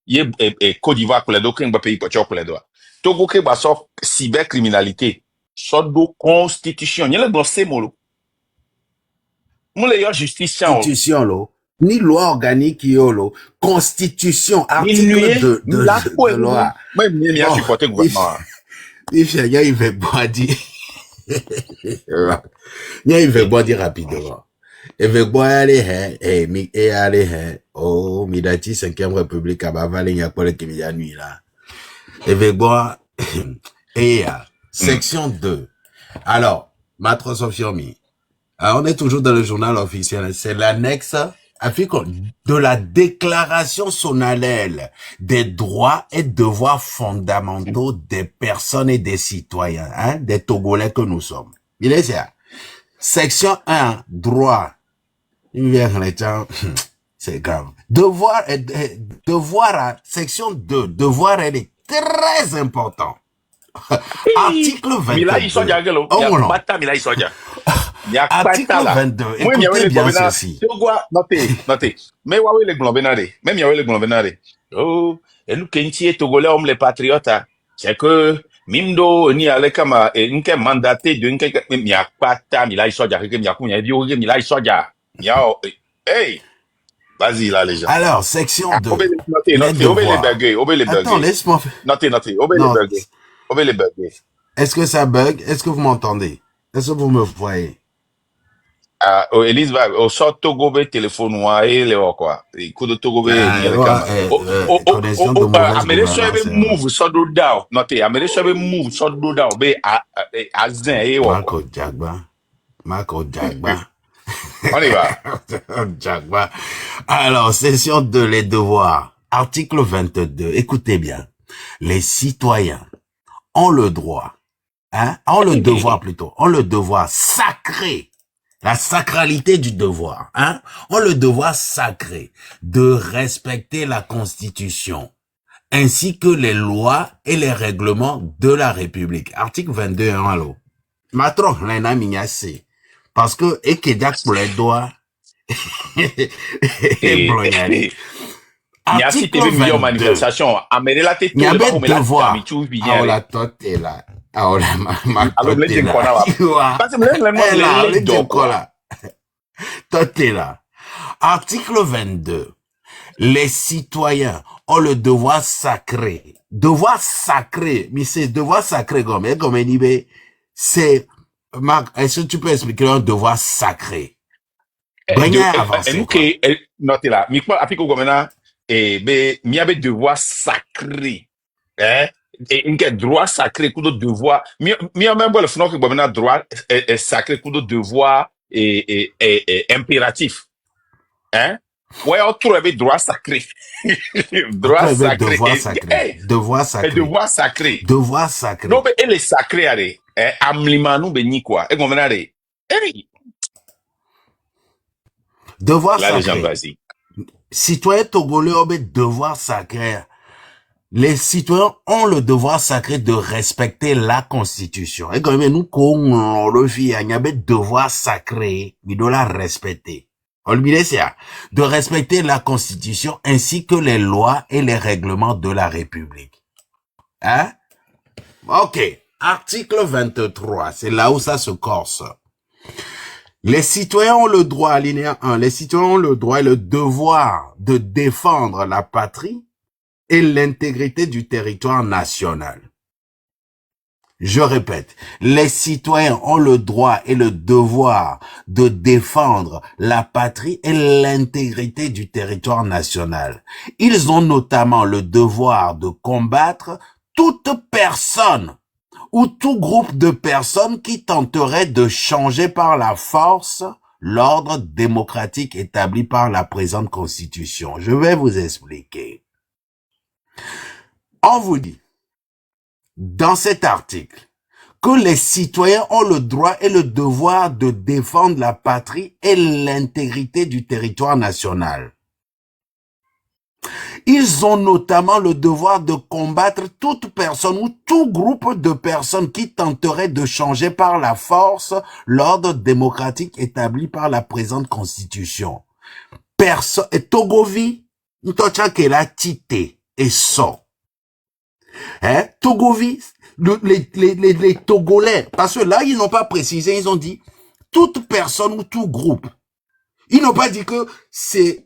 ye Côte d'Ivoire pour les deux kring ba pays pour les deux. Togo ke ba so cybercriminalité. So do constitution. Nye le glossé molo. Moule yo justice en. Constitution, lo. Ni loi organique, yo, lo. Constitution, Ni article nuye, de loi. Même ni a supporté gouvernement. Il fait boire dire. Il fait boire dire rapidement. Il fait boire aller, oh, Midati, 5e République, à Bavale, il y a quoi qui m'y a nuit, là. Il fait boire, section 2. Alors, Maître Sofiomi. Alors, on est toujours dans le journal officiel. C'est l'annexe de la déclaration solennelle des droits et devoirs fondamentaux des personnes et des citoyens, hein, des Togolais que nous sommes. Il est ça. Section 1, droit. C'est grave. Devoir, section 2, devoir, elle est très important. Article 22. Article 22. Écoutez bien ceci. Notez. Mais ouais, les globénarés. Même y'a les globénarés. Oh, et nous, Kentie, Togolais, hommes, les patriotes, c'est que, Mimdo, ni alekama, et n'ke mandaté de n'ke, mia pata, mila isoja, mia bio, mila isoja. Hey! Vas-y, là, les gens. Alors, section 2. Notez, obé les bugs. Attends, laisse-moi faire. Notez, obé les bugs. Est-ce que ça bug? Est-ce que vous m'entendez? Est-ce que vous me voyez? Elise va au sort Togobe téléphone et les quoi. Et coup de Togobe connexion de mauvaise gouvernance. Move so do down. Notez, Amérique so move so do down be a zen et Marco Jagba. On y va. Jagba. Alors, session 2, les devoirs. Article 22. Écoutez bien. Les citoyens ont le droit, ont le devoir sacré, la sacralité du devoir, ont le devoir sacré de respecter la Constitution, ainsi que les lois et les règlements de la République. Article 22, allô. Matron, l'ena mignacé. Parce que, Ekedak pour les doigts, et blognari. Article 22. Manifestation. Il y a des devoirs. Ah, la tote est là. Ah, ma tote est là. Tote est là. Article 22. Les citoyens ont le devoir sacré. Devoir sacré. Mais c'est devoir sacré comme c'est, Marc, est-ce que tu peux expliquer un devoir sacré? Notez là. Et mi avait devoir sacré et un droit sacré coup de devoir mi même le fond que bon droit est sacré coup de devoir et impératif ouais on trouve droit sacré devoir sacré non mais elle est sacré allez amlima nous béni quoi et bon allez devoir là, sacré. Les gens, vas-y. Citoyens togolais ont le devoir sacré. Les citoyens ont le devoir sacré de respecter la Constitution. Et comme nous, on le vit, il y a un devoir sacré, il doit la respecter. On le dit, de respecter la Constitution ainsi que les lois et les règlements de la République. Ok. Article 23, c'est là où ça se corse. Les citoyens ont le droit, alinéa 1, les citoyens ont le droit et le devoir de défendre la patrie et l'intégrité du territoire national. Je répète, les citoyens ont le droit et le devoir de défendre la patrie et l'intégrité du territoire national. Ils ont notamment le devoir de combattre toute personne ou tout groupe de personnes qui tenteraient de changer par la force l'ordre démocratique établi par la présente Constitution. Je vais vous expliquer. On vous dit, dans cet article, que les citoyens ont le droit et le devoir de défendre la patrie et l'intégrité du territoire national. Ils ont notamment le devoir de combattre toute personne ou tout groupe de personnes qui tenteraient de changer par la force l'ordre démocratique établi par la présente Constitution. Togovi, Ntocha kela tite et so. Hein? Togovi, les Togolais, parce que là, ils n'ont pas précisé, ils ont dit toute personne ou tout groupe. Ils n'ont pas dit que c'est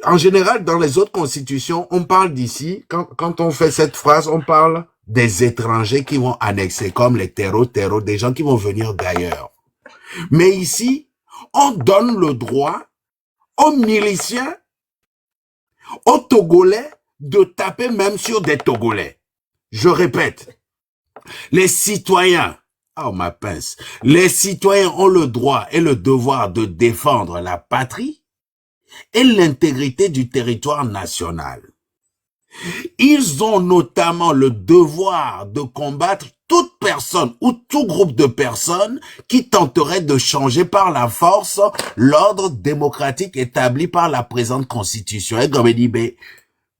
en général, dans les autres constitutions, on parle d'ici, quand on fait cette phrase, on parle des étrangers qui vont annexer, comme les terreaux, des gens qui vont venir d'ailleurs. Mais ici, on donne le droit aux miliciens, aux Togolais, de taper même sur des Togolais. Je répète, les citoyens, oh ma pince, les citoyens ont le droit et le devoir de défendre la patrie et l'intégrité du territoire national. Ils ont notamment le devoir de combattre toute personne ou tout groupe de personnes qui tenterait de changer par la force l'ordre démocratique établi par la présente constitution. Et comme il dit,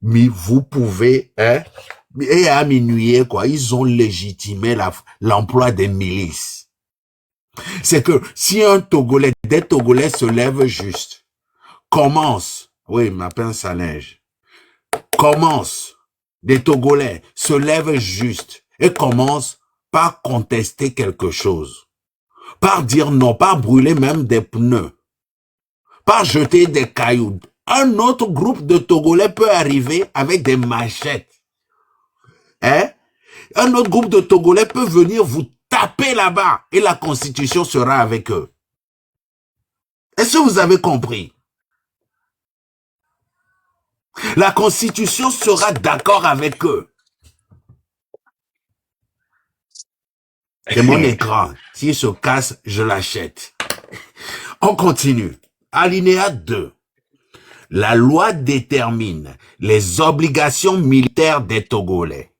mais vous pouvez, hein, et à minuit, quoi, ils ont légitimé l'emploi des milices. C'est que si des Togolais se lèvent juste, commence, oui, ma pince à neige, commence, des Togolais se lèvent juste et commencent par contester quelque chose, par dire non, par brûler même des pneus, par jeter des cailloux. Un autre groupe de Togolais peut arriver avec des machettes. Hein? Un autre groupe de Togolais peut venir vous taper là-bas et la Constitution sera avec eux. Est-ce que vous avez compris? La Constitution sera d'accord avec eux. C'est mon écran. S'il se casse, je l'achète. On continue. Alinéa 2. La loi détermine les obligations militaires des Togolais.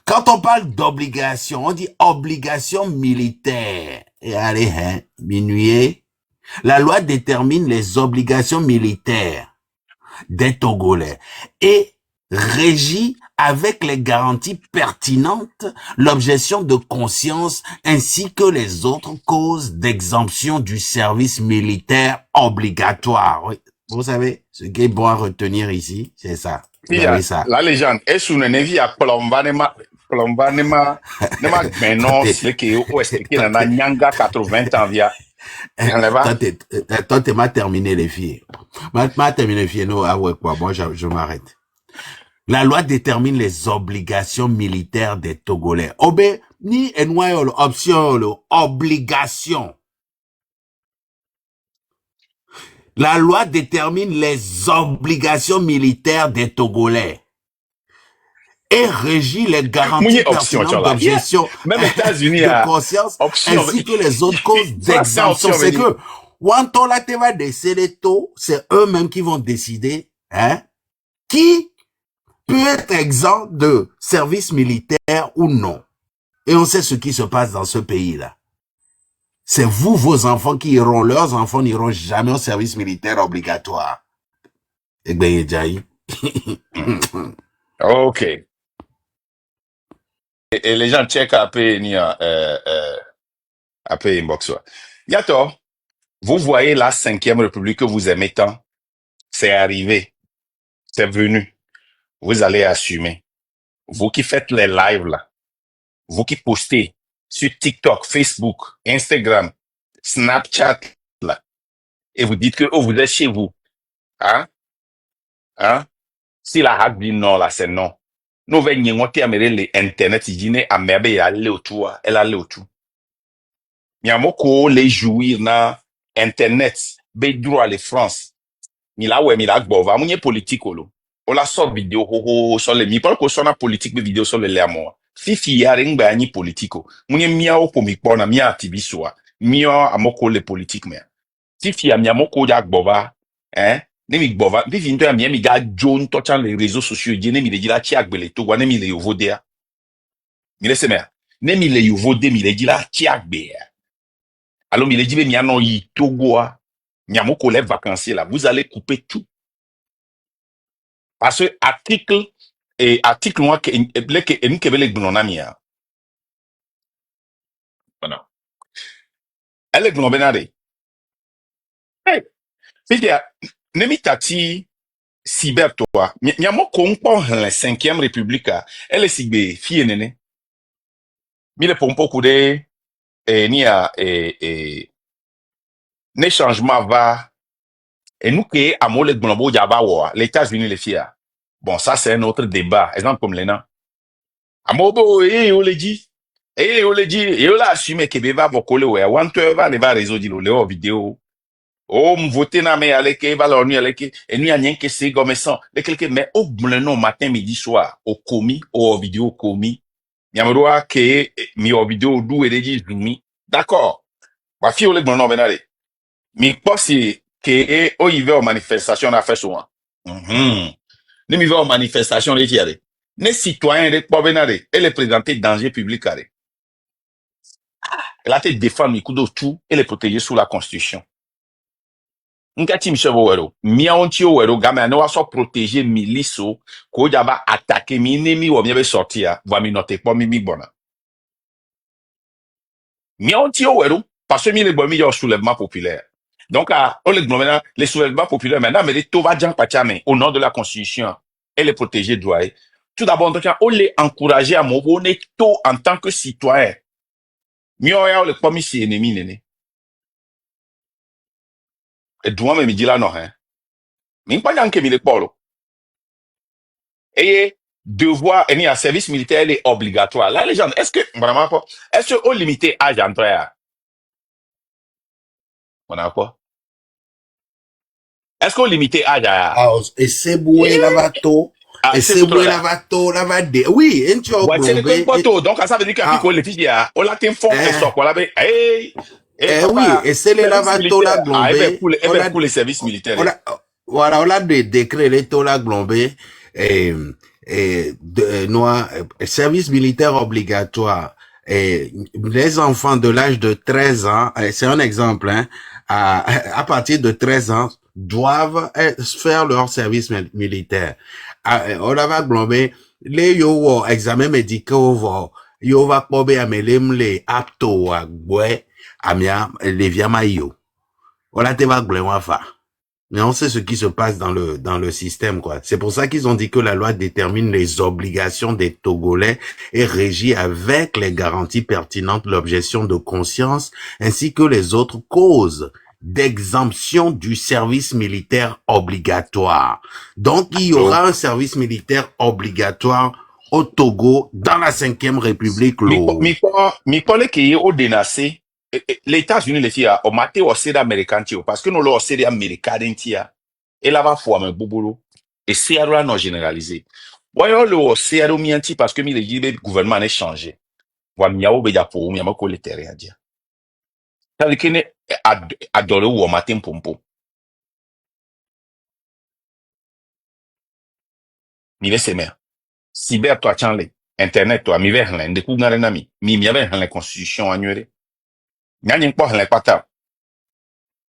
Quand on parle d'obligation, on dit obligation militaire. Et allez, hein, minuit. La loi détermine les obligations militaires des Togolais et régit avec les garanties pertinentes l'objection de conscience ainsi que les autres causes d'exemption du service militaire obligatoire. Oui. Vous savez, ce qui est bon à retenir ici, c'est ça. Vous avez ça. La légende est sous une vie à plomba nema gbenon sleke ou expliquer na nyanga 80 ans via. Toi, t'es m'a terminé les filles. M'a terminé les filles, non, ah ouais, quoi, moi, je m'arrête. La loi détermine les obligations militaires des Togolais. Obé, ni envoyé option, obligation. La loi détermine les obligations militaires des Togolais et régit les garanties pertinentes d'objection de conscience ainsi que les autres causes d'exemption. C'est que, Wantola te va décider tôt, c'est eux-mêmes qui vont décider, hein, qui peut être exempt de service militaire ou non. Et on sait ce qui se passe dans ce pays-là. C'est vous, vos enfants qui iront, leurs enfants n'iront jamais au service militaire obligatoire. Et ben, ok. Et les gens checkent un peu, inbox. Yato, vous voyez la 5e République que vous aimez tant, c'est arrivé, c'est venu. Vous allez assumer. Vous qui faites les lives là, vous qui postez sur TikTok, Facebook, Instagram, Snapchat là, et vous dites que oh, vous êtes chez vous. Hein? Hein? Si la hack dit non là, c'est non. Nous venons à les internet, il dit à merbe et aller autour, elle allait autour. Miamoko les jouir na internet, be droit les France. Mila ouais, mila gbova, mounye politique olo. On la sort vidéo ho sur les mi pas ko sona politique be vidéo sur le lermo. Fifi ya ring ba ni politico. Mounye mia o ko mi pona mia activiste wa. Mia amoko le politique me. Fifi ya miamoko ya gbova, hein? Ne mi gbova, fifi ndo ya mi ga John touchant les réseaux sociaux, je ne mi le dila chi agbele to, ne mi le yovodea. Mi le seme. Ne mi le yovode mi le dila chi agbe. Alors mi le dit mi anon yi togoa. Miamoko les vacanciers là, vous allez couper tout. Parce que article moi que nous que les gnonamia. Voilà. Elle est gnonbenade. Hey, Nemi tati cyber toi. Miamo kongpo la 5e république a. Elle est sigbe fie nene. Mi le pompo kude ni a ne changement va et nous que amole gbonbo jaba wa les États-Unis les fia. Bon, ça c'est un autre débat. Exemple comme l'ENA. Amobo on le dit. On le dit, et on l'a assumé que beba vokole ouais. Wanto va le va réseau di le vidéo. Oh, m'voter na me aleke va la nuit aleke et nous a rien que c'est comme ça. Les quelques mais au non matin midi soir au commis au vidéo commis. Nyamroa que mi au vidéo dou et dit mi. D'accord. Ma fille ole gbono benale. Mi posi que o y va aux manifestations na fait souvent. Mhm. Ne mi va aux manifestations les tiare. Les citoyens de benale et les présenter danger public are. Elle a été défendre mi kudo tout et les protéger sous la constitution. Nkati mshevo wero mia onti wero game ane wa so protéger miliso ko jaba attaquer mi nemi wo mi be sortir va mi noter pas mi bona mia onti wero parce que mi le bon mi yo soulèvement populaire donc on le glomena les soulèvements populaires maintenant mais les to va jan pachame au nom de la constitution et les protéger droit tout d'abord donc on les encourager à mon to en tant que citoyen mi o ya le pas mi si ennemi nene et droit me mi dit là non hein mi pas jan ke mi le polo. Et devoir un service militaire est obligatoire. Là, les gens, est-ce que, vraiment pas, est-ce qu'on limite âge d'entrée à, on a quoi? Est-ce qu'on limite âge à, Ah, et c'est boué lavato. Et c'est c'est pour boué là. lavato, lavade. Oui, et tu as Ouais, c'est le globé. pas tout. Donc, ça veut dire qu'à Ah, les filles, on l'a fait fond et sort, voilà, ben, hey, oui, papa, et c'est les service lavato la militaire. Ah, globé. eh ben, pour les services militaires. Voilà, on a des décrets, les tola globé, service militaire obligatoire. Et les enfants de l'âge de 13 ans, c'est un exemple, hein, à partir de 13 ans, doivent faire leur service militaire. On va globé, les yo examen médicaux, yo va kobe amelem le apto wa gwe, amia, les viamayo. On a te va globé fa. Mais on sait ce qui se passe dans le système, quoi. C'est pour ça qu'ils ont dit que la loi détermine les obligations des Togolais et régit avec les garanties pertinentes l'objection de conscience ainsi que les autres causes d'exemption du service militaire obligatoire. Donc, il y aura un service militaire obligatoire au Togo dans la 5e République. Mi parle qui est au dénacé. Les États-Unis, les filles, au matin, au CD américain, parce que nous, le CD américain, et là, va faire un boulot. Et c'est là, non généralisé. Voyons le CD mianti, parce que le gouvernement a changé. Wa miao be pour miao ko le terrain à dire. Ça veut dire que adore ou au matin pompo. Mi ve semer. Cyber toi chanle. Internet toi mi ve hlen de ku ngare na mi. Mi ve hlen constitution annuelle. Nyanyin po hlen pata.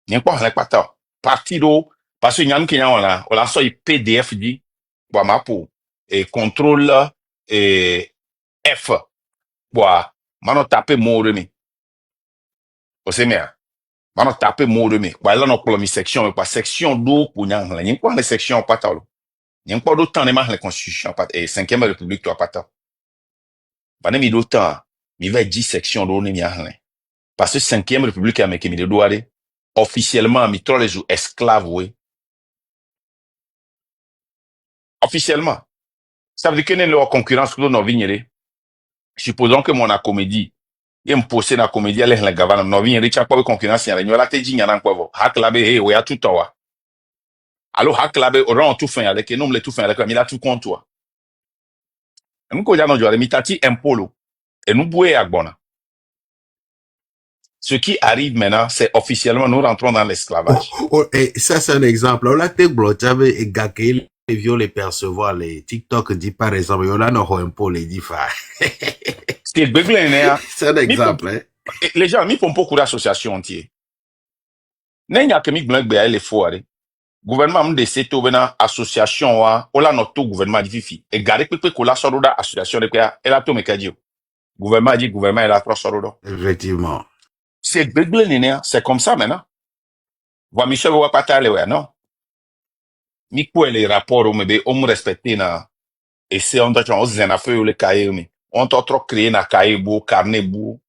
Nyen po hlen pata. Partido parce que nyan ki on la so PDF dit wa mapo et contrôle et F wa mano taper mot de mi. O semer. Mano taper mot de mi. Wa la no plomi section pa section do ku nyan hlen. Nyen ko hlen section pata lo. Nyen ko do temps de ma hlen constitution pat et 5e république toi pata. Bane mi do temps mi va 10 section do ne mi hlen. Parce que 5e république a meke mi de douare officiellement mi trop les jours esclaves oui. Officiellement. Ça veut dire que nous avons concurrence que nous vignere. Supposons que mon comédie, il me possède la comédie, elle est la gavana, nous vignere, tu as pas de concurrence, il y a une la teji n'yana quoi, haklabe, hey, ouais, tout toi. Alors, haklabe, on tout fin avec, nous, le tout fin avec, il a tout contre toi. Nous, quand on a mitati impolo, et nous bouez à bona. Ce qui arrive maintenant, c'est officiellement, nous rentrons dans l'esclavage. Et ça, c'est un exemple. On a été bloqué et gaké les vieux les percevoir, les TikTok dit par exemple, on a no un peu les diffa. C'est un exemple, hein. Les gens, mi pompo pour l'association entière. N'y'a que mi blanc béa les foire. Gouvernement de cette association wa, on a notre gouvernement dit fifi. Et garé pepe kola soroda association de péa, elle a tout mécadio. Gouvernement dit gouvernement elle a trois soroda. Effectivement. C'est comme ça maintenant. Wa Michel wa patale ouais non. mi kwa les rapports me be om respecter na et c'est on doit on zena fe le cahier mi on t'a trop créé na cahier bu carnet bu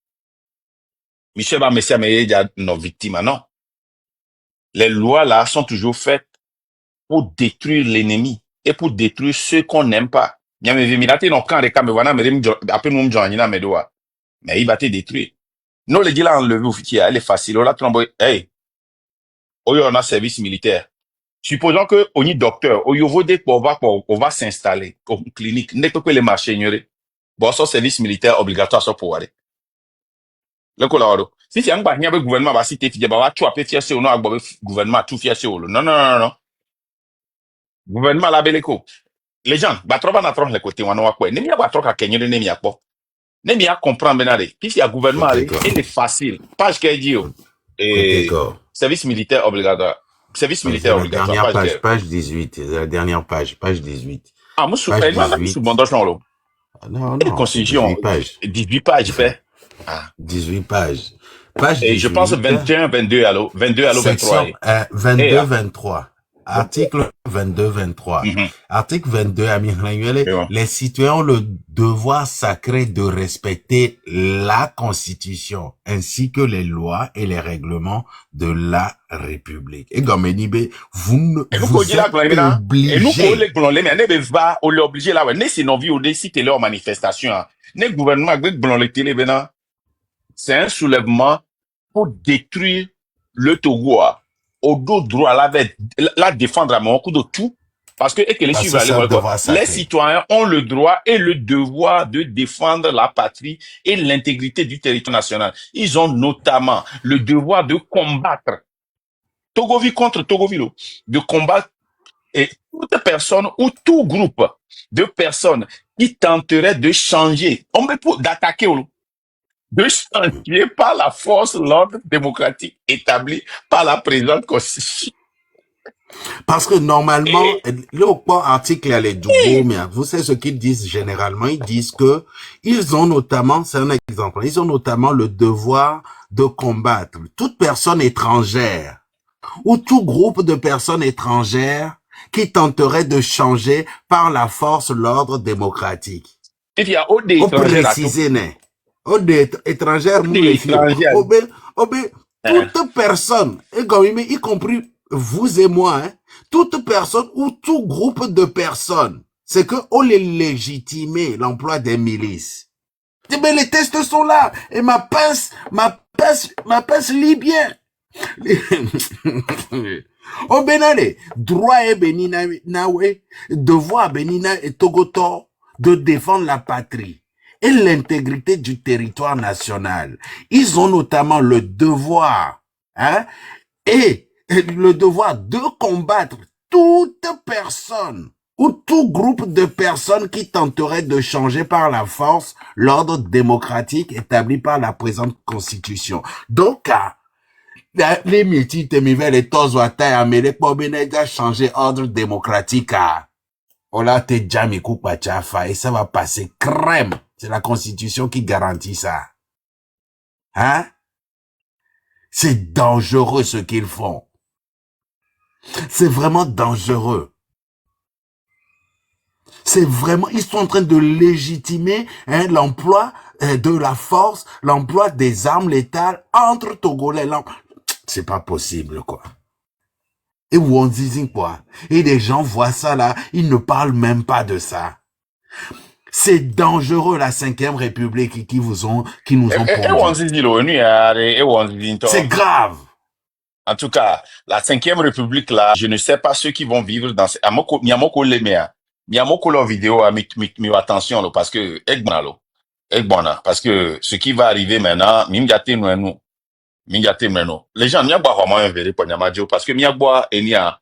Michel ba messia me ya no victime non les lois là sont toujours faites pour détruire l'ennemi et pour détruire ceux qu'on n'aime pas bien me mirate no kan de me wana me après nous joindre na me doa mais il va te détruire non le dit là enlevé au fitier elle est facile là trombo hey oyo on a service militaire. Supposons que on est docteur, au niveau des on va s'installer au clinique, n'est que les machineries. Bon, ça service militaire obligatoire ça pour aller. Le colaro. Si c'est un bagné avec gouvernement va citer tu va tu appeler fier sur non avec gouvernement tout fier sur non non non non. Gouvernement la beleko. Les gens, ba trova na trova le côté wana wa quoi. Nemi ya ba troka kenyere nemi ya po. Nemi ya comprendre benade. Puis il y a gouvernement Ok, il quoi. est facile. Page qu'il dit Ok, et quoi. service militaire obligatoire. Service C'est militaire la obligatoire dernière page page, page 18. C'est la dernière page, page 18. ah, moi, Page elle m'a mis sous 18. bandage dans l'eau. Non, Et non, c'est 18 constitution, pages. 18 pages, fait. Ah. 18 pages. Page Et je pense 18. 21, 22, allô, 22, allô, 23. Section Et 22, 23. Article 22, 23. Mhm. Article 22, Amir Manuel, C'est bon. les citoyens ont le devoir sacré de respecter la Constitution ainsi que les lois et les règlements de la République. Et comme Benibé, vous Et nous, qu'on dit là, êtes et nous, qu'on obligés. les blonds, mais on est va, on l'est obligé là, ouais. Ne c'est non vie, on décide leur manifestation, hein. Ne gouvernement, avec blond les télé, maintenant, c'est un soulèvement pour détruire le Togo, hein. Au dos droit, la défendre à mon coup de tout. Parce que, et que les Parce que citoyens, c'est un devoir les sacré. citoyens ont le droit et le devoir de défendre la patrie et l'intégrité du territoire national. Ils ont notamment le devoir de combattre Togovie contre Togovilo, de combattre et toute personne ou tout groupe de personnes qui tenteraient de changer, on peut d'attaquer, de changer par la force l'ordre démocratique établi par la présente constitution. Parce que normalement, Et le article est du beau, mais vous savez ce qu'ils disent généralement, ils disent que ils ont notamment, c'est un exemple, ils ont notamment le devoir de combattre toute personne étrangère ou tout groupe de personnes étrangères qui tenterait de changer par la force l'ordre démocratique. il y a au des Au étrangers à tout. préciser, né. Au des étrangères, nous Des les filles. étrangers. Toute personne, y compris vous et moi, hein, toute personne ou tout groupe de personnes, c'est que on les légitimer l'emploi des milices. Mais les tests sont là et ma pince lit bien. Oh benale, droit et benina nawe, devoir benina et togoto de défendre la patrie et l'intégrité du territoire national. Ils ont notamment le devoir, hein, et le devoir de combattre toute personne ou tout groupe de personnes qui tenteraient de changer par la force l'ordre démocratique établi par la présente constitution. Donc, les métis temivelles et tous à amélé pour bien changer ordre démocratique à Ola te jami koupa chafa et ça va passer crème. C'est la constitution qui garantit ça. Hein? C'est dangereux ce qu'ils font. C'est vraiment dangereux. C'est vraiment, ils sont en train de légitimer l'emploi de la force, l'emploi des armes létales entre Togolais. C'est pas possible, quoi. Et où on dit quoi? Et les gens voient ça là, ils ne parlent même pas de ça. C'est dangereux la 5e République qui nous ont pondu. C'est grave. En tout cas, la 5e République là, je ne sais pas ceux qui vont vivre dans Miyamoko Lemea. Miyamoko leur vidéo a mis attention là, parce que parce que ce qui va arriver maintenant, les gens n'y a pas vraiment un verre pour Nyamadio parce que Miyagwa et n'y a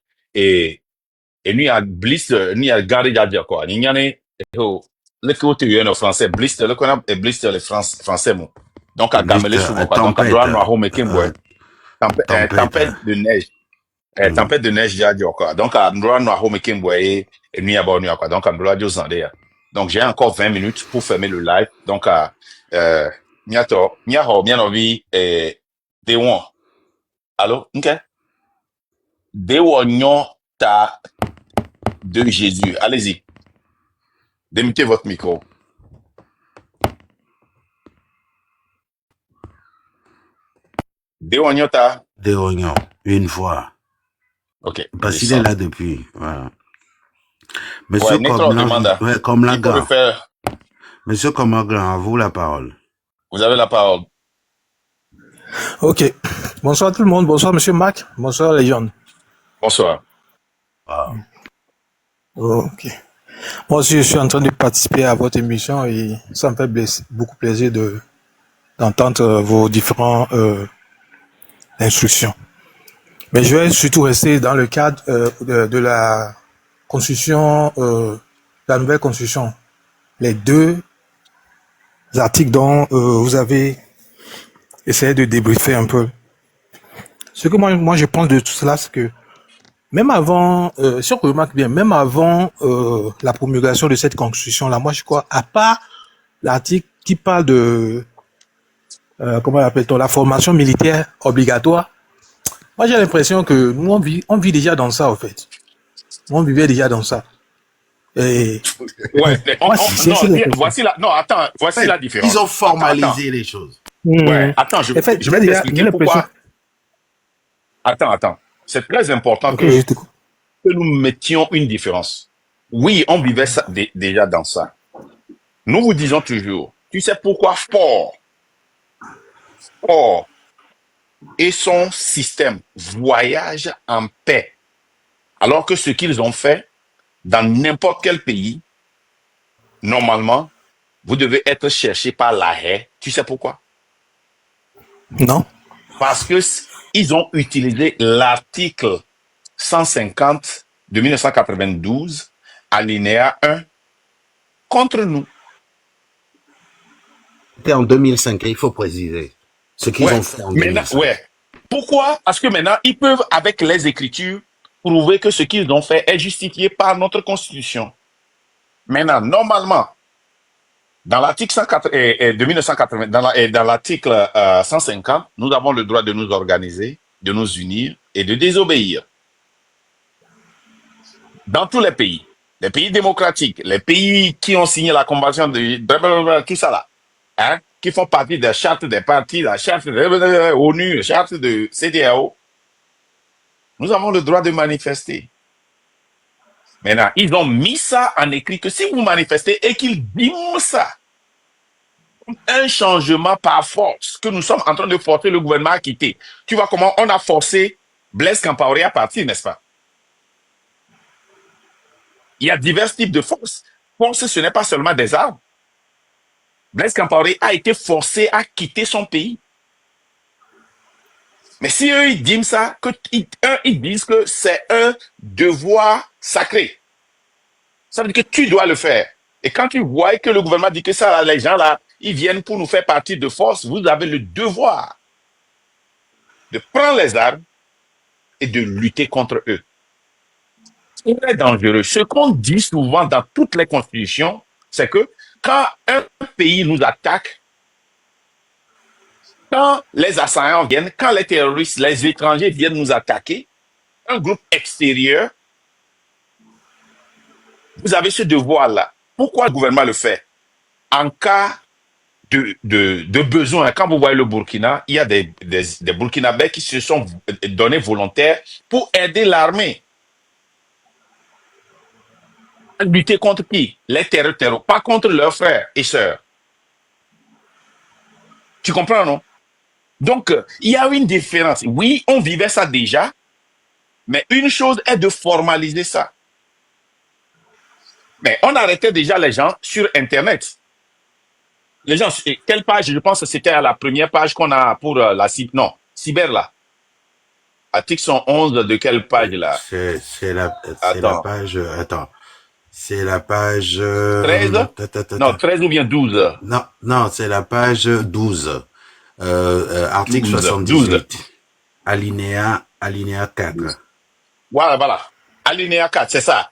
bliss n'y a garde ya quoi. N'y a le côté en français blister le qu'on a blister les français mo. Donc à gameler souvent quoi. Donc à droit noir au mekin tempête de neige. Tempête de neige ya quoi. Donc à droit noir au mekin boy et nuit à bord nuit quoi. Donc à droit Dieu zandé. Donc j'ai encore 20 minutes pour fermer le live. Donc à miato bien envie Dewon. Allô? OK. Dewon nyon ta de Jésus. Allez-y. Démutez votre micro. Deonyota. Des oignons, une fois. Ok, Parce qu'il est là depuis. Voilà. Monsieur ouais, Netro demande. comme la Il faut le gare. faire. Monsieur Comaglan, à vous la parole. Vous avez la parole. Ok. Bonsoir tout le monde. Bonsoir Monsieur Mac. Bonsoir les jeunes. Bonsoir. Wow. Ok. Moi aussi, je suis en train de participer à votre émission et ça me fait beaucoup plaisir d'entendre vos différentes instructions. Mais je vais surtout rester dans le cadre de la constitution, la nouvelle constitution. Les deux articles dont vous avez essayé de débriefer un peu. Ce que moi je pense de tout cela, c'est que même avant, si on remarque bien, même avant la promulgation de cette constitution-là, moi je crois, à part l'article qui parle de, comment appelle-t-on, la formation militaire obligatoire, moi j'ai l'impression que nous on vit déjà dans ça en fait. On vivait déjà dans ça. Et Ouais, moi, voici la, non, attends, voici la différence. Ils ont formalisé les choses. Ouais, attends, je vais t'expliquer pourquoi. Attends. Attends. C'est très important que nous mettions une différence. Oui, on vivait ça, déjà dans ça. Nous vous disons toujours, tu sais pourquoi Fort et son système voyagent en paix, alors que ce qu'ils ont fait dans n'importe quel pays, normalement, vous devez être cherché par la haie. Tu sais pourquoi? Non. Parce que ils ont utilisé l'article 150 de 1992, alinéa 1, contre nous. C'était en 2005, il faut préciser. Ce qu'ils ont fait en 2005. Pourquoi? Parce que maintenant, ils peuvent, avec les écritures, prouver que ce qu'ils ont fait est justifié par notre Constitution. Maintenant, normalement, dans l'article 180, de 1980, dans l'article 150, nous avons le droit de nous organiser, de nous unir et de désobéir. Dans tous les pays démocratiques, les pays qui ont signé la convention de tout ça là, hein, qui font partie de la charte des partis, la charte de l'ONU, la charte de CEDEAO, nous avons le droit de manifester. Maintenant, ils ont mis ça en écrit que si vous manifestez et qu'ils diment ça, un changement par force, que nous sommes en train de forcer le gouvernement à quitter. Tu vois comment on a forcé Blaise Compaoré à partir, n'est-ce pas? Il y a divers types de forces. Force, ce n'est pas seulement des armes. Blaise Compaoré a été forcé à quitter son pays. Mais si eux, ils disent ça, ils disent que c'est un devoir sacré. Ça veut dire que tu dois le faire. Et quand tu vois que le gouvernement dit que ça, là, les gens là, ils viennent pour nous faire partie de force, vous avez le devoir de prendre les armes et de lutter contre eux. C'est très dangereux. Ce qu'on dit souvent dans toutes les constitutions, c'est que quand un pays nous attaque, quand les assaillants viennent, quand les terroristes, les étrangers viennent nous attaquer, un groupe extérieur, vous avez ce devoir-là. Pourquoi le gouvernement le fait? En cas de besoin, quand vous voyez le Burkina, il y a des Burkinabés qui se sont donnés volontaires pour aider l'armée. Lutter contre qui? Les terroristes, pas contre leurs frères et sœurs. Tu comprends, non? Donc, il y a une différence. Oui, on vivait ça déjà, mais une chose est de formaliser ça. Mais on arrêtait déjà les gens sur Internet. Les gens, quelle page? Je pense que c'était à la première page qu'on a pour la cyber là. Article 111 de quelle page là? C'est la page. Attends. C'est la page. 13? Non, 13 ou bien 12? Non, c'est la page 12. Article 78. 12. Alinéa 4. Voilà. Alinéa 4, c'est ça.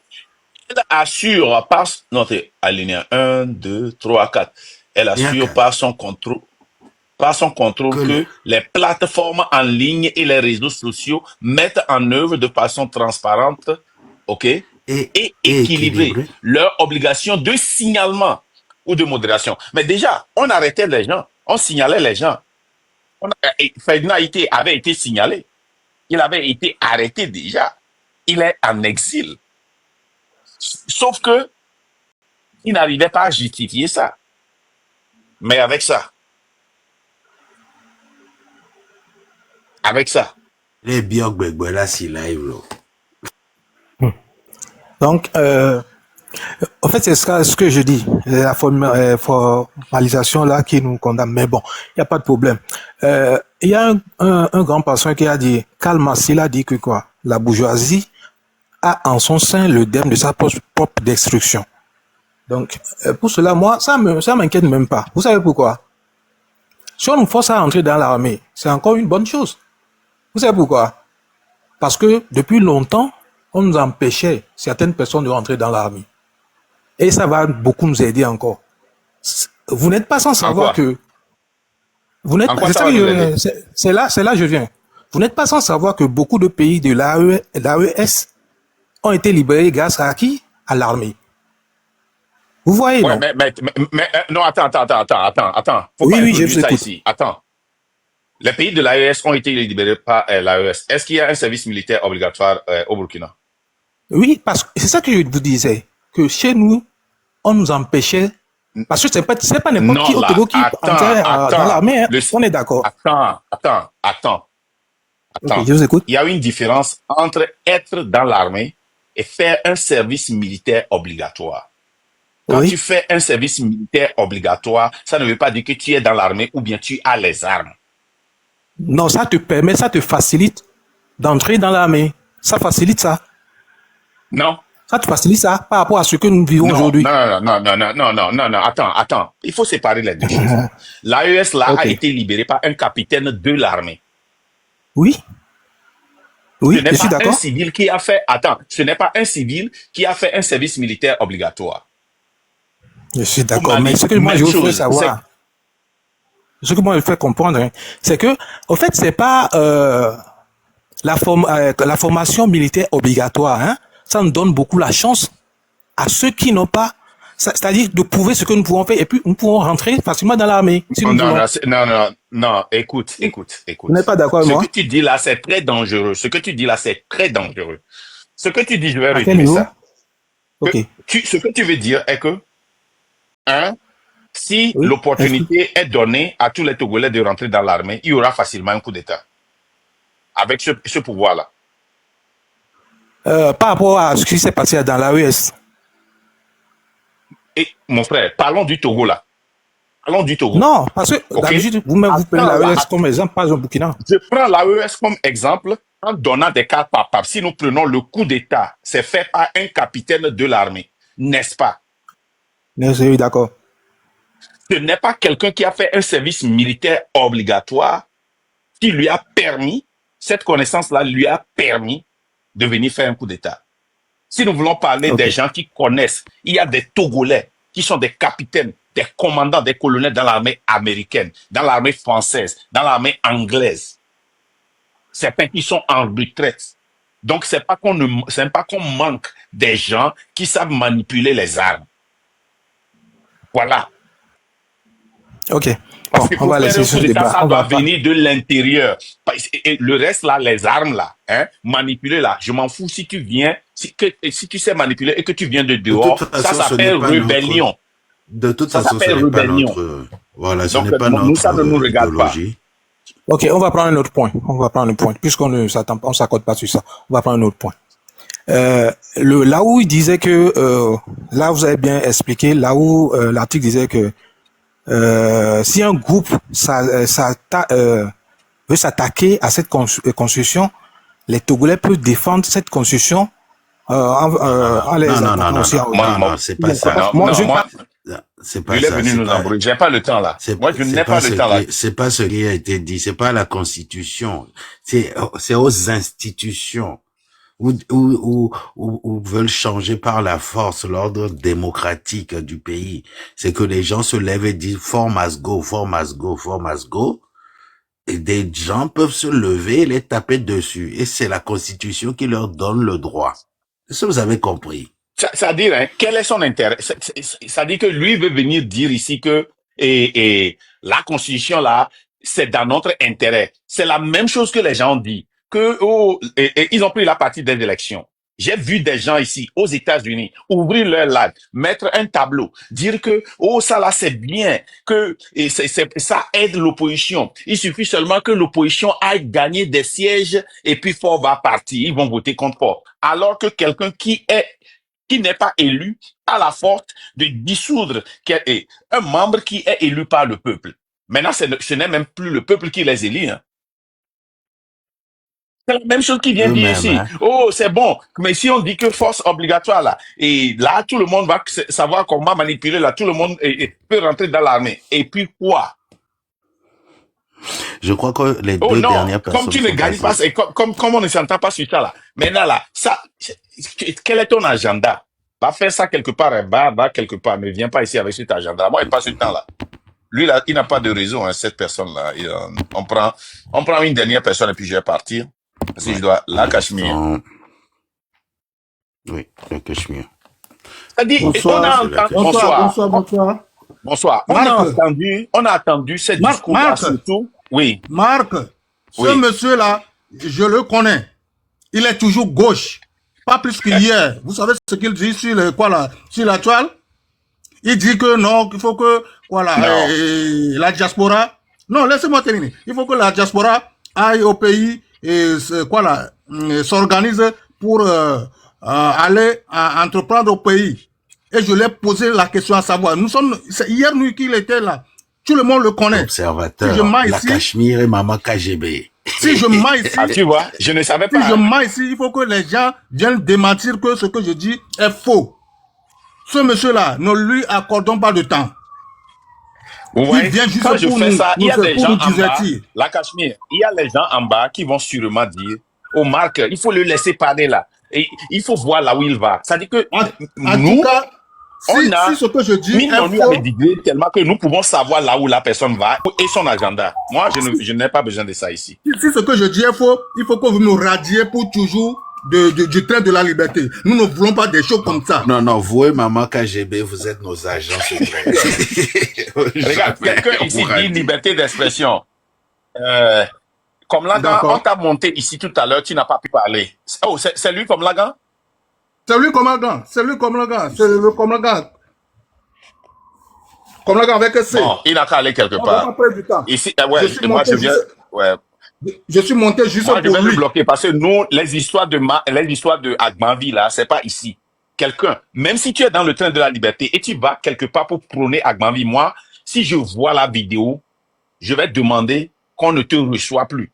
Elle assure par. Non, c'est alinéa 1, 2, 3, 4. Elle assure par son contrôle que les plateformes en ligne et les réseaux sociaux mettent en œuvre de façon transparente, ok, Et et équilibrer leur obligation de signalement ou de modération. Mais déjà, on arrêtait les gens, on signalait les gens. Ferdinand avait été signalé. Il avait été arrêté déjà. Il est en exil. Sauf que il n'arrivait pas à justifier ça. Mais avec ça, les Biok Begbela si live là. Donc, en fait, c'est ce que je dis, la formalisation là qui nous condamne. Mais bon, il n'y a pas de problème. Il y a un grand patron qui a dit, Karl Marx, il a dit que quoi, la bourgeoisie a en son sein le dème de sa propre destruction. Donc, pour cela, moi, ça m'inquiète même pas. Vous savez pourquoi? Si on nous force à entrer dans l'armée, c'est encore une bonne chose. Vous savez pourquoi? Parce que depuis longtemps, on nous empêchait, certaines personnes, de rentrer dans l'armée. Et ça va beaucoup nous aider encore. Vous n'êtes pas sans savoir que... Vous n'êtes pas... C'est là que je viens. Vous n'êtes pas sans savoir que beaucoup de pays de l'AES ont été libérés grâce à qui? À l'armée. Vous voyez, ouais, non? Mais non, attends. Faut oui, pas oui, je vous ça écoute. ici. Attends. Les pays de l'AES ont été libérés par l'AES. Est-ce qu'il y a un service militaire obligatoire au Burkina? Oui, parce que c'est ça que je vous disais, que chez nous, on nous empêchait, parce que c'est pas n'importe qui au Togo qui entrait dans l'armée, hein. On est d'accord. Attends. Okay, je vous écoute. Il y a une différence entre être dans l'armée et faire un service militaire obligatoire. Quand tu fais un service militaire obligatoire, ça ne veut pas dire que tu es dans l'armée ou bien tu as les armes. Non, ça te permet, ça te facilite d'entrer dans l'armée. Ça facilite ça. Non. Ça te facilite ça par rapport à ce que nous vivons aujourd'hui. Non. Attends. Il faut séparer les deux choses. L'AES là a été libéré par un capitaine de l'armée. Oui, je suis d'accord. Ce n'est pas un civil qui a fait un service militaire obligatoire. Je suis d'accord, mais ce que moi je veux savoir, ce que moi je fais comprendre, hein, c'est que, en fait, c'est pas la formation militaire obligatoire, hein, ça nous donne beaucoup la chance à ceux qui n'ont pas, c'est-à-dire de prouver ce que nous pouvons faire et puis nous pouvons rentrer facilement dans l'armée. Si Non, écoute. Vous n'êtes pas d'accord avec moi? Ce que tu dis là, c'est très dangereux. Ce que tu dis, je vais résumer ça. Okay. Ce que tu veux dire est que, si l'opportunité est donnée à tous les Togolais de rentrer dans l'armée, il y aura facilement un coup d'État. Avec ce pouvoir-là. Par rapport à ce qui s'est passé dans l'AES. Et mon frère, parlons du Togo là. Non, parce que d'habitude, vous-même, vous prenez l'AES comme exemple, pas un Burkina. Je prends l'AES comme exemple en donnant des cas par pape. Si nous prenons le coup d'État, c'est fait par un capitaine de l'armée, n'est-ce pas? Oui, d'accord. Ce n'est pas quelqu'un qui a fait un service militaire obligatoire qui lui a permis, cette connaissance-là lui a permis de venir faire un coup d'État. Si nous voulons parler des gens qui connaissent, il y a des Togolais qui sont des capitaines, des commandants, des colonels dans l'armée américaine, dans l'armée française, dans l'armée anglaise. Certains qui sont en retraite. Donc, c'est pas qu'on manque des gens qui savent manipuler les armes. Voilà. Ok. Parce que pour faire un coup d'État, ça doit venir de l'intérieur. Et le reste là, les armes là, manipuler là, je m'en fous si tu viens, si tu sais manipuler et que tu viens de dehors, ça s'appelle rébellion. De toute façon, ce n'est pas notre... Voilà, ce n'est pas notre idéologie. Ok, on va prendre un autre point. Puisqu'on ne s'accorde pas sur ça. On va prendre un autre point. Là où il disait que, là vous avez bien expliqué, là où l'article disait que si un groupe veut s'attaquer à cette constitution, les Togolais peuvent défendre cette constitution en les attaquant. Non, c'est pas ça. C'est pas ça. J'ai pas le temps là. Moi, je n'ai pas le temps là. C'est pas ce qui a été dit. C'est pas la constitution. C'est aux institutions où veulent changer par la force l'ordre démocratique du pays. C'est que les gens se lèvent et disent form must go. Et des gens peuvent se lever et les taper dessus. Et c'est la constitution qui leur donne le droit. Est-ce que vous avez compris? Ça veut dire, hein, quel est son intérêt? Ça dit que lui veut venir dire ici que et la constitution là, c'est dans notre intérêt. C'est la même chose que les gens ont dit que ils ont pris la partie des élections. J'ai vu des gens ici aux États-Unis ouvrir leur live, mettre un tableau, dire que ça là c'est bien, que ça aide l'opposition. Il suffit seulement que l'opposition aille gagner des sièges et puis Ford va partir. Ils vont voter contre Ford. Alors que quelqu'un qui n'est pas élu a la force de dissoudre un membre qui est élu par le peuple. Maintenant, ce n'est même plus le peuple qui les élit. Hein. C'est la même chose qu'il vient dire ici. Hein. Oh, c'est bon. Mais si on dit que force obligatoire là, et là, tout le monde va savoir comment manipuler là, tout le monde peut rentrer dans l'armée. Et puis quoi? Je crois que les deux dernières personnes. Comme tu ne gagnes pas, et comme on ne s'entend pas sur ça là. Maintenant là, quel est ton agenda? Va faire ça quelque part, va quelque part. Ne viens pas ici avec cet agenda. Moi, il passe ce temps là. Lui là, il n'a pas de raison, hein, cette personne là. On prend une dernière personne et puis je vais partir. Parce que je dois la Cachemire. Oui, le Cachemire. Bonsoir. On a attendu ce discours-là surtout. Oui. Marc, ce monsieur-là, je le connais. Il est toujours gauche. Pas plus qu'hier. Vous savez ce qu'il dit sur la toile? Il dit que non, qu'il faut que la diaspora. Non, laissez-moi terminer. Il faut que la diaspora aille au pays et s'organise pour aller entreprendre au pays. Et je lui ai posé la question à savoir. C'est hier nuit qu'il était là. Tout le monde le connaît. Observateur, la Cachemire et Maman KGB. Si je mens ici, tu vois, je ne savais pas. Si je mens ici, il faut que les gens viennent démentir que ce que je dis est faux. Ce monsieur-là, ne lui accordons pas de temps. Ouais. Il vient juste quand je fais ça, il y a des gens en bas, la Cachemire, il y a les gens en bas qui vont sûrement dire, oh Marc, il faut le laisser parler là. Et il faut voir là où il va. Ça dit que nous, si ce que je dis est faux, tellement que nous pouvons savoir là où la personne va et son agenda. Moi, je n'ai pas besoin de ça ici. Si ce que je dis est faux, il faut que vous nous radiez pour toujours du train de la liberté. Nous ne voulons pas des choses comme ça. Non, vous et Maman KGB, vous êtes nos agents secrets. Regarde, quelqu'un ici dit liberté d'expression. Comme Lagan, on t'a monté ici tout à l'heure, tu n'as pas pu parler. Oh, c'est lui comme Lagan? C'est lui comme Lagan. C'est lui comme Lagan. C'est le comme Lagan. Comme Lagan avec C. Bon, il n'a qu'à aller quelque part. Après du temps. Ici, moi je viens. Ouais. Je suis monté juste moi, pour lui. Je vais le bloquer parce que nous, les histoires de Agbanvi là, c'est pas ici. Quelqu'un, même si tu es dans le train de la liberté et tu vas quelque part pour prôner Agbanvi, moi, si je vois la vidéo, je vais demander qu'on ne te reçoit plus.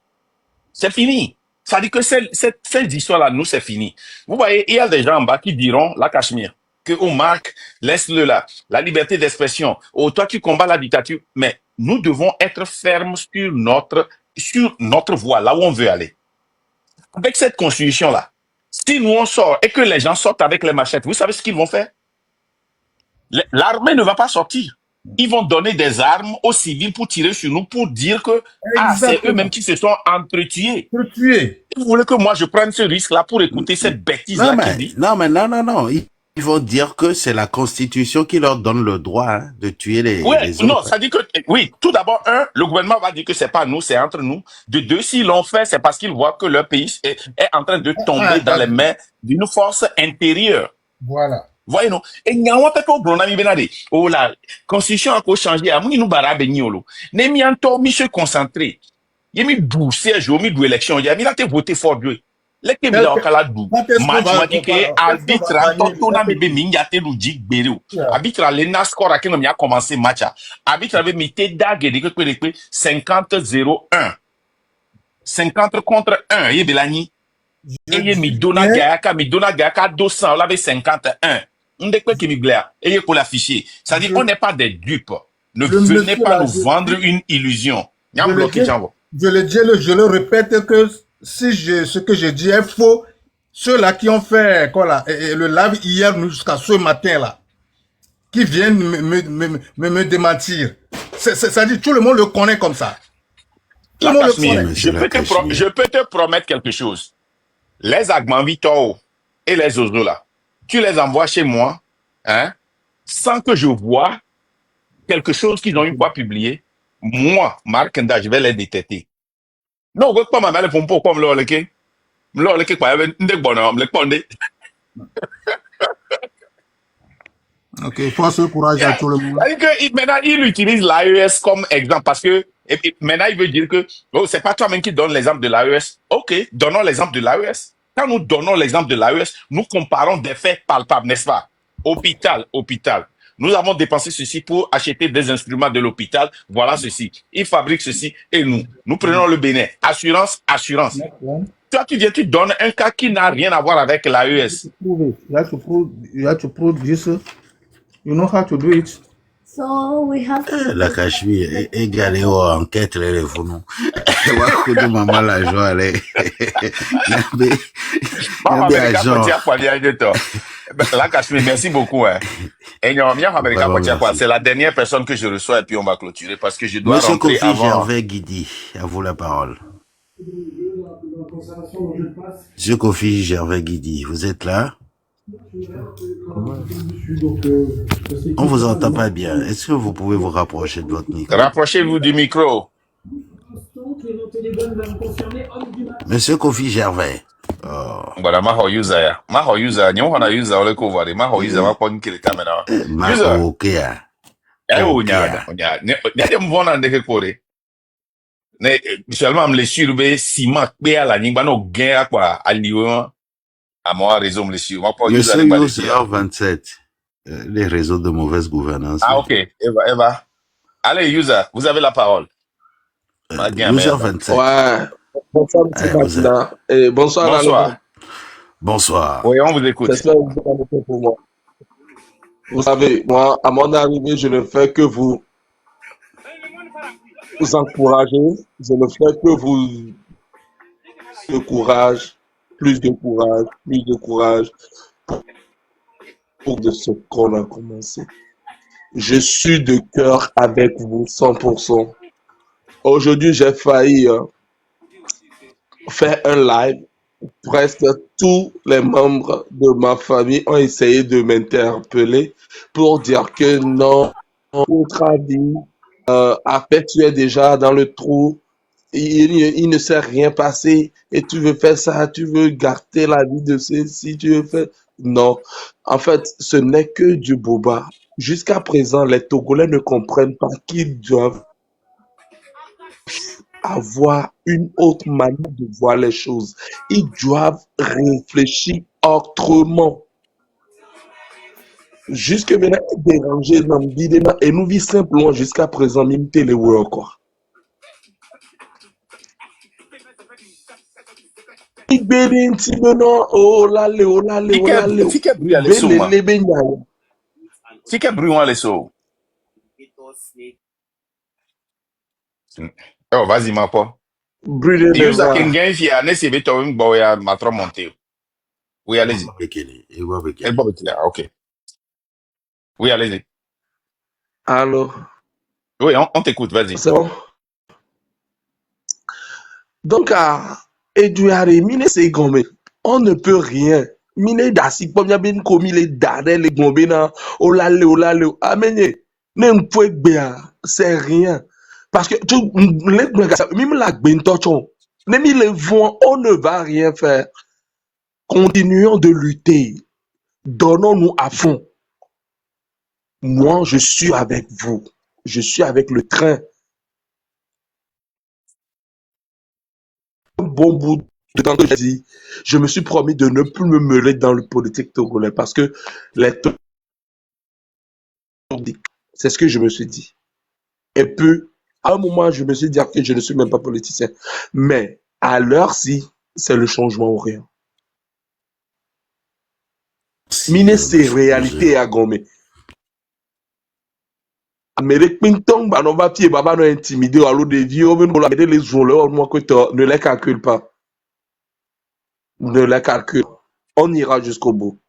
C'est fini. Ça dit que cette histoire-là, nous, c'est fini. Vous voyez, il y a des gens en bas qui diront, la Cachemire, que, oh Marc, laisse-le là. La liberté d'expression. Oh, toi, tu combats la dictature. Mais nous devons être fermes sur notre voie, là où on veut aller. Avec cette constitution-là, si nous on sort et que les gens sortent avec les machettes, vous savez ce qu'ils vont faire? L'armée ne va pas sortir. Ils vont donner des armes aux civils pour tirer sur nous, pour dire que c'est eux-mêmes qui se sont entretués. Vous voulez que moi je prenne ce risque-là pour écouter cette bêtise-là qui dit? Non. Ils vont dire que c'est la Constitution qui leur donne le droit de tuer les autres. Non, ça dit que, oui, tout d'abord, le gouvernement va dire que c'est pas nous, c'est entre nous. De deux, s'ils l'ont fait, c'est parce qu'ils voient que leur pays est en train de tomber dans les mains d'une force intérieure. Voilà. Voyez-nous. Et il y a un peu de problème, oh la constitution a changé. À mon nous barabe niolo. Nemi anto mi se concentrer. Yemi dou siège au mi dou élection. Yami la te voter for Dieu. Leke mi da okala dou. Match ke arbitre toto na mi be mi ngate lu jig bere. Arbitre le na score a mi a commencé match. Arbitre avait mis te dague de que 50-0-1. 50 contre 1 yebelani. Et mi dona gaka 200 la be 51. On est quoi qui m'églaire? Et pour l'afficher. Ça dit, on n'est pas des dupes. Ne venez pas nous vendre une illusion. Je le répète que si ce que je dis est faux, ceux-là qui ont fait le live hier jusqu'à ce matin-là, qui viennent me démentir. Ça dit, tout le monde le connaît comme ça. Tout le monde le connaît. Je peux te promettre quelque chose. Les Agbanvi Tao et les oiseaux là, tu les envoies chez moi, hein, sans que je vois quelque chose qu'ils ont une fois publié, moi, Marc Nda, je vais les détecter. Non, pas ma mère pour comme le quoi, Ok, force et courage à yeah. tout le monde. C'est-à-dire que maintenant, il utilise l'AES comme exemple parce que et maintenant, il veut dire que oh, c'est pas toi-même qui donne l'exemple de l'AES. Ok, donnons l'exemple de l'AES. Quand nous donnons l'exemple de l'AES, nous comparons des faits palpables, n'est-ce pas? Hôpital. Nous avons dépensé ceci pour acheter des instruments de l'hôpital. Voilà ceci. Ils fabriquent ceci et nous prenons le Bénin. Assurance. Toi, tu donnes un cas qui n'a rien à voir avec l'AES. You have to prove this. You know how to do it. So we have to La Cachemire, égalé aux enquêtes, les fous. Wakudu maman la joie, les. La Cachemire, merci beaucoup. Hein. C'est la dernière personne que je reçois et puis on va clôturer parce que je dois Monsieur rentrer Kofi avant. Gervais Guidi, à vous la parole. Monsieur Kofi Gervais Guidi, vous êtes là? On vous entend pas bien. Est-ce que vous pouvez vous rapprocher de votre micro? Rapprochez-vous du micro. Monsieur Kofi Gervais. Voilà, ma user, nyo hana user ole ko vare, ma user ma pon kile kamera. Ma okea. Nya de mvona ndeke kore. Ne seulement me le surbe ciment pe ala nyingba no gain akwa aliwo. À moi raison me le sur. Ma pon user Monsieur le User 27. Les réseaux de mauvaise gouvernance. Ah OK, Eva. Allez user, vous avez la parole. User 27. Ouais. Bonsoir, et bonsoir. Bonsoir. Oui, on vous écoute. J'espère que vous êtes pour moi. Vous savez, moi, à mon arrivée, je ne fais que vous encourager. Je ne fais que vous plus de courage pour de ce qu'on a commencé. Je suis de cœur avec vous, 100%. Aujourd'hui, j'ai failli faire un live. Presque tous les membres de ma famille ont essayé de m'interpeller pour dire que non, votre avis, après tu es déjà dans le trou, il ne s'est rien passé et tu veux faire ça, tu veux garder la vie de ceci, tu veux faire... Non, en fait, ce n'est que du boba. Jusqu'à présent, les Togolais ne comprennent pas qu'ils doivent avoir une autre manière de voir les choses. Ils doivent réfléchir autrement. Jusque maintenant, déranger dans le vie et nous vivons simplement jusqu'à présent, même télé ou encore. Oh là là, oh là là, oh là là. Oh, vas-y, ma po. Brûler les User voix. can gain fi ane se beto mbo ya matro monté. Oui, allez-y. OK. Oui, allez-y. Allô? Oui, on t'écoute, vas-y. C'est bon? Donc, Edouard, mine c'est gommé. On ne peut rien. Mine d'assi, comme y a bien commis les dards, les gommés, olale. Amenye, n'importe bien, c'est rien. Parce que, même la bentochon, même les vents, on ne va rien faire. Continuons de lutter. Donnons-nous à fond. Moi, je suis avec vous. Je suis avec le train. Un bon bout de temps que j'ai dit, je me suis promis de ne plus me mêler dans le politique togolais parce que c'est ce que je me suis dit. Et puis, à un moment, je me suis dit que je ne suis même pas politicien. Mais à l'heure-ci, c'est le changement ou rien. Mine, c'est réalité à Gomé. Amérique Pintong, on va pied, baba nous intimider, à l'eau des vieux, on va mettre les joueurs, moi que ne les calcule pas. Ne les calcule. On ira jusqu'au bout.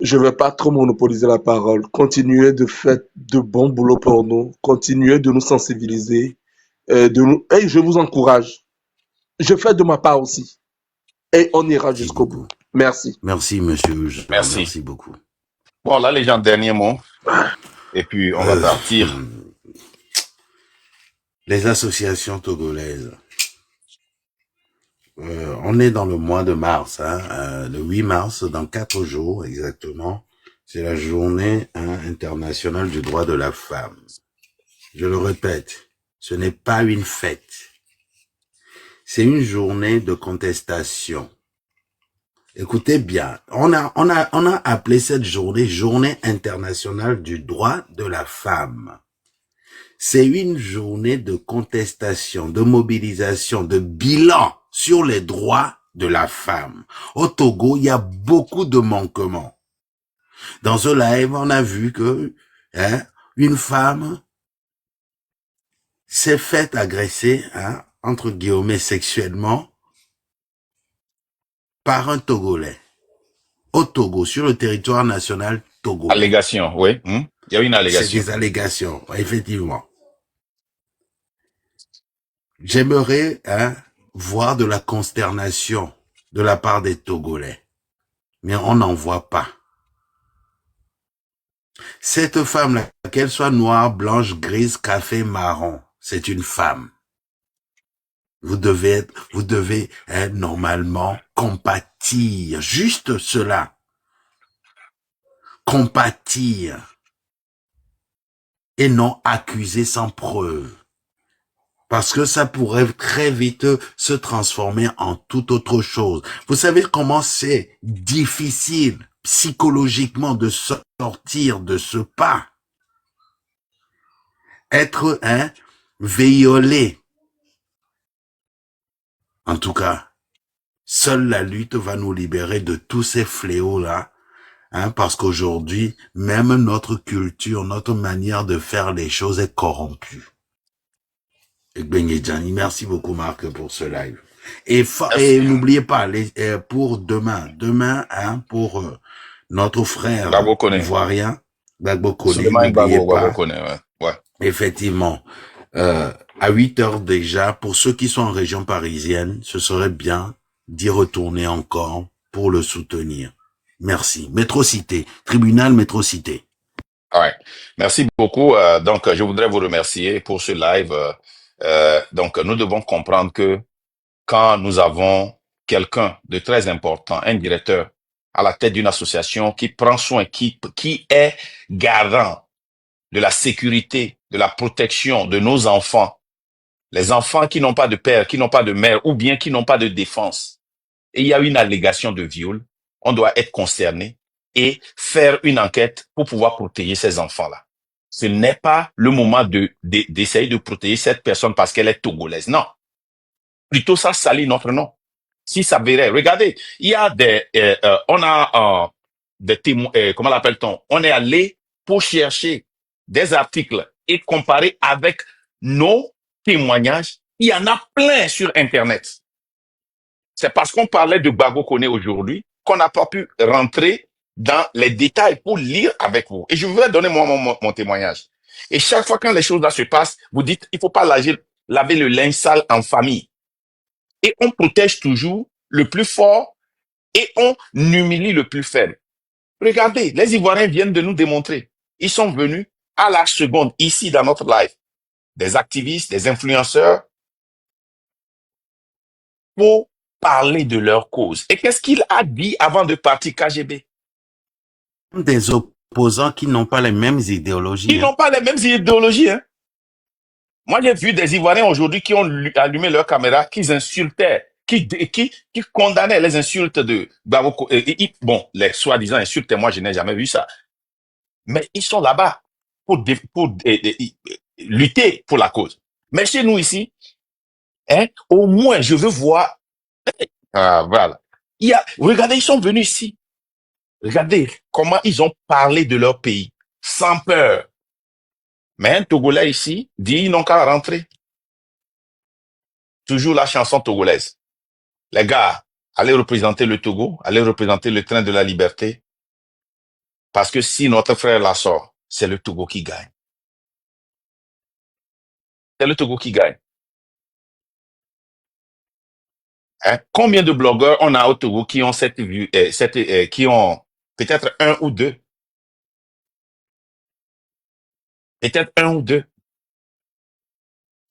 Je ne vais pas trop monopoliser la parole. Continuez de faire de bons boulots pour nous. Continuez de nous sensibiliser. Et je vous encourage. Je fais de ma part aussi. Et on ira jusqu'au bout. Merci. Merci, monsieur Jean. Merci. Merci beaucoup. Bon, là, les gens, dernier mot. Et puis, on va partir. Les associations togolaises. On est dans le mois de mars, le 8 mars, dans 4 jours exactement. C'est la journée internationale du droit de la femme. Je le répète, ce n'est pas une fête. C'est une journée de contestation. Écoutez bien, on a appelé cette journée internationale du droit de la femme. C'est une journée de contestation, de mobilisation, de bilan sur les droits de la femme. Au Togo, il y a beaucoup de manquements. Dans ce live, on a vu que une femme s'est faite agresser, entre guillemets, sexuellement par un Togolais. Au Togo, sur le territoire national togolais. Allégation, oui. Il y a une allégation. C'est des allégations, effectivement. J'aimerais voir de la consternation de la part des Togolais, mais on n'en voit pas. Cette femme-là, qu'elle soit noire, blanche, grise, café, marron, c'est une femme. Vous devez normalement compatir, juste cela. Compatir et non accuser sans preuve. Parce que ça pourrait très vite se transformer en toute autre chose. Vous savez comment c'est difficile psychologiquement de sortir de ce pas. Être violé. En tout cas, seule la lutte va nous libérer de tous ces fléaux-là. Parce qu'aujourd'hui, même notre culture, notre manière de faire les choses est corrompue. Merci beaucoup Marc pour ce live. Et n'oubliez pas, pour demain, pour notre frère ivoirien, Gbagbo Kone, n'oubliez pas, ouais. Effectivement, à 8 heures déjà, pour ceux qui sont en région parisienne, ce serait bien d'y retourner encore pour le soutenir. Merci. Métrocité, tribunal Métrocité. Ouais. Merci beaucoup. Donc, je voudrais vous remercier pour ce live. Donc, nous devons comprendre que quand nous avons quelqu'un de très important, un directeur à la tête d'une association qui prend soin, qui est garant de la sécurité, de la protection de nos enfants, les enfants qui n'ont pas de père, qui n'ont pas de mère, ou bien qui n'ont pas de défense, et il y a une allégation de viol, on doit être concerné et faire une enquête pour pouvoir protéger ces enfants-là. Ce n'est pas le moment d'essayer de protéger cette personne parce qu'elle est togolaise. Non. Plutôt, ça salit notre nom. Si ça verrait, regardez, il y a on a des témoins, comment l'appelle-t-on? On est allé pour chercher des articles et comparer avec nos témoignages. Il y en a plein sur Internet. C'est parce qu'on parlait de Gbagbo Kone aujourd'hui qu'on n'a pas pu rentrer dans les détails pour lire avec vous. Et je voudrais donner mon témoignage. Et chaque fois quand les choses là se passent, vous dites, il faut pas laver le linge sale en famille. Et on protège toujours le plus fort et on humilie le plus faible. Regardez, les Ivoiriens viennent de nous démontrer. Ils sont venus à la seconde, ici dans notre live, des activistes, des influenceurs, pour parler de leur cause. Et qu'est-ce qu'il a dit avant de partir KGB? Des opposants qui n'ont pas les mêmes idéologies. Ils n'ont pas les mêmes idéologies. Moi, j'ai vu des Ivoiriens aujourd'hui qui ont allumé leur caméra, qui insultaient, qui condamnaient les insultes de Gbagbo. Bon, les soi-disant insultes, moi, je n'ai jamais vu ça. Mais ils sont là-bas pour lutter pour la cause. Mais chez nous ici, au moins, je veux voir. Voilà. Regardez, ils sont venus ici. Regardez comment ils ont parlé de leur pays, sans peur. Mais un Togolais ici dit ils n'ont qu'à rentrer. Toujours la chanson togolaise. Les gars, allez représenter le Togo, allez représenter le train de la liberté. Parce que si notre frère la sort, c'est le Togo qui gagne. C'est le Togo qui gagne. Hein? Combien de blogueurs on a au Togo qui ont qui ont peut-être un ou deux, peut-être un ou deux.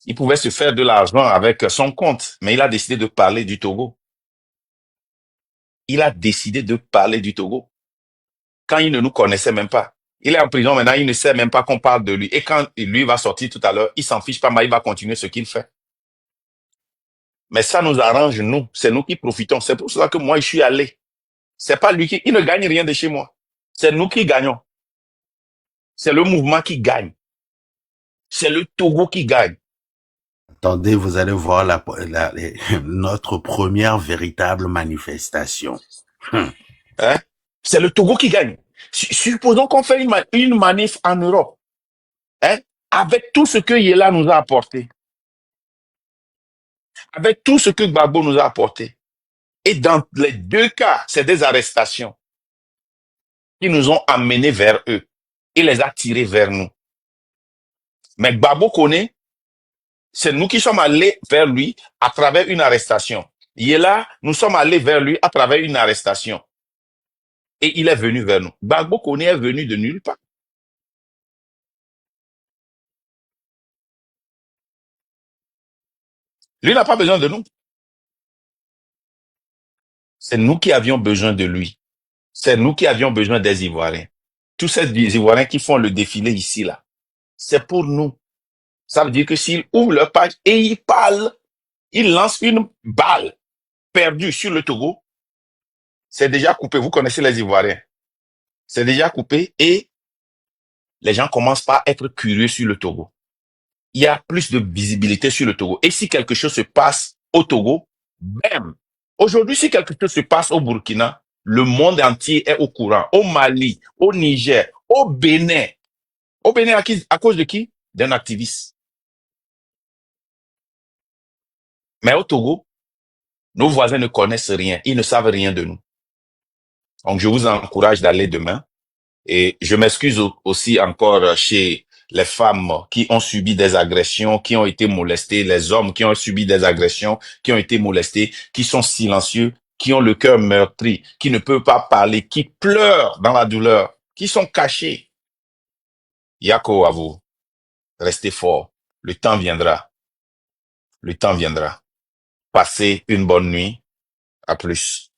Il pouvait se faire de l'argent avec son compte, mais il a décidé de parler du Togo. Il a décidé de parler du Togo quand il ne nous connaissait même pas. Il est en prison maintenant, il ne sait même pas qu'on parle de lui. Et quand lui va sortir tout à l'heure, il s'en fiche pas, mais il va continuer ce qu'il fait. Mais ça nous arrange, nous. C'est nous qui profitons. C'est pour cela que moi, je suis allé. C'est pas lui il ne gagne rien de chez moi. C'est nous qui gagnons. C'est le mouvement qui gagne. C'est le Togo qui gagne. Attendez, vous allez voir notre première véritable manifestation. Hein? C'est le Togo qui gagne. Supposons qu'on fait une manif en Europe, hein, avec tout ce que Yela nous a apporté, avec tout ce que Gbagbo nous a apporté. Et dans les deux cas, c'est des arrestations qui nous ont amenés vers eux. Il les a tirés vers nous. Mais Gbagbo connaît, c'est nous qui sommes allés vers lui à travers une arrestation. Yela, nous sommes allés vers lui à travers une arrestation. Et il est venu vers nous. Gbagbo Koné est venu de nulle part. Lui n'a pas besoin de nous. C'est nous qui avions besoin de lui. C'est nous qui avions besoin des Ivoiriens. Tous ces Ivoiriens qui font le défilé ici, là, c'est pour nous. Ça veut dire que s'ils ouvrent leur page et ils parlent, ils lancent une balle perdue sur le Togo, c'est déjà coupé. Vous connaissez les Ivoiriens. C'est déjà coupé et les gens commencent par être curieux sur le Togo. Il y a plus de visibilité sur le Togo. Et si quelque chose se passe au Togo, bam! Aujourd'hui, si quelque chose se passe au Burkina, le monde entier est au courant. Au Mali, au Niger, au Bénin. Au Bénin, à cause de qui? D'un activiste. Mais au Togo, nos voisins ne connaissent rien. Ils ne savent rien de nous. Donc, je vous encourage d'aller demain. Et je m'excuse aussi encore chez les femmes qui ont subi des agressions, qui ont été molestées, les hommes qui ont subi des agressions, qui ont été molestés, qui sont silencieux, qui ont le cœur meurtri, qui ne peuvent pas parler, qui pleurent dans la douleur, qui sont cachés. Yako à vous. Restez fort. Le temps viendra. Le temps viendra. Passez une bonne nuit. À plus.